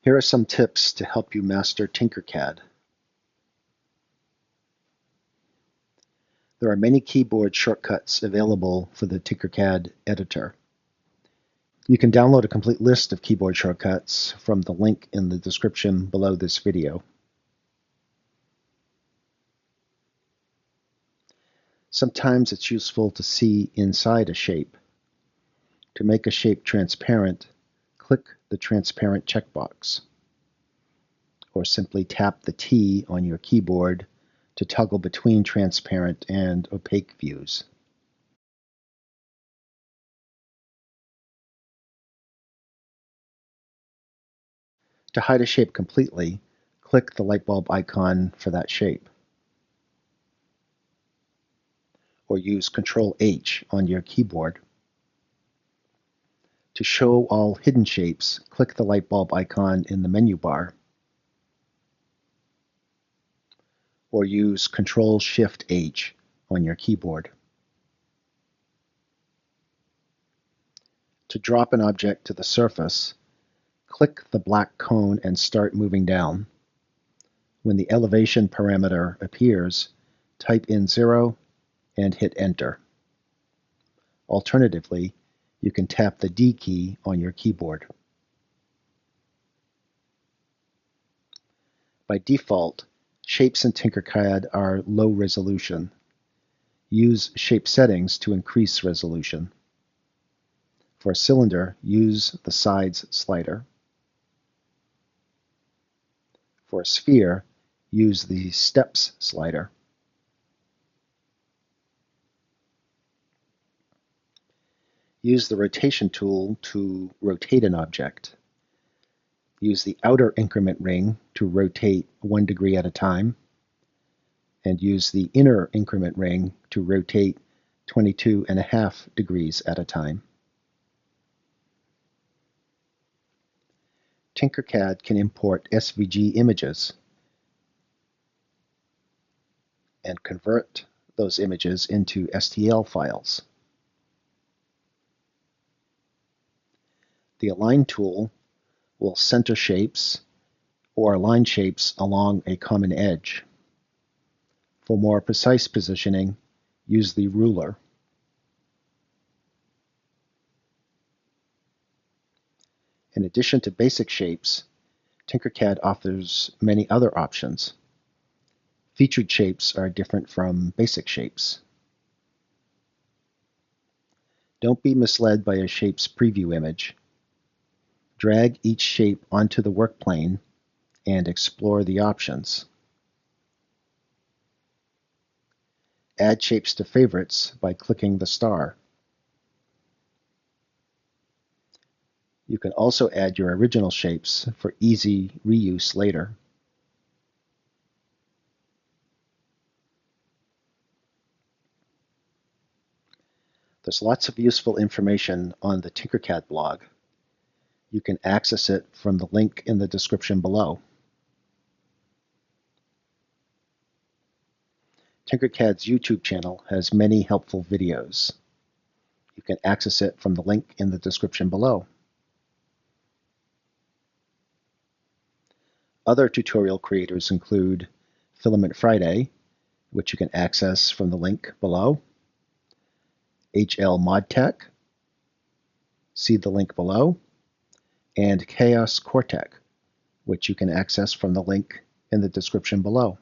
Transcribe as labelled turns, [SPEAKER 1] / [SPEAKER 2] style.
[SPEAKER 1] Here are some tips to help you master Tinkercad. There are many keyboard shortcuts available for the Tinkercad editor. You can download a complete list of keyboard shortcuts from the link in the description below this video. Sometimes it's useful to see inside a shape. To make a shape transparent, click the Transparent checkbox, or simply tap the T on your keyboard to toggle between transparent and opaque views. To hide a shape completely, click the light bulb icon for that shape, or use Ctrl-H on your keyboard. To show all hidden shapes, click the light bulb icon in the menu bar, or use Ctrl-Shift-H on your keyboard. To drop an object to the surface, click the black cone and start moving down. When the elevation parameter appears, type in 0 and hit Enter. Alternatively, you can tap the D key on your keyboard. By default, shapes in Tinkercad are low resolution. Use shape settings to increase resolution. For a cylinder, use the sides slider. For a sphere, use the steps slider. Use the rotation tool to rotate an object. Use the outer increment ring to rotate 1 degree at a time, and use the inner increment ring to rotate 22.5 degrees at a time. Tinkercad can import SVG images and convert those images into STL files. The Align tool will center shapes or align shapes along a common edge. For more precise positioning, use the ruler. In addition to basic shapes, Tinkercad offers many other options. Featured shapes are different from basic shapes. Don't be misled by a shape's preview image. Drag each shape onto the work plane and explore the options. Add shapes to favorites by clicking the star. You can also add your original shapes for easy reuse later. There's lots of useful information on the Tinkercad blog. You can access it from the link in the description below. Tinkercad's YouTube channel has many helpful videos. You can access it from the link in the description below. Other tutorial creators include Filament Friday, which you can access from the link below, ModTech, see the link below, and Chaos Cortec, which you can access from the link in the description below.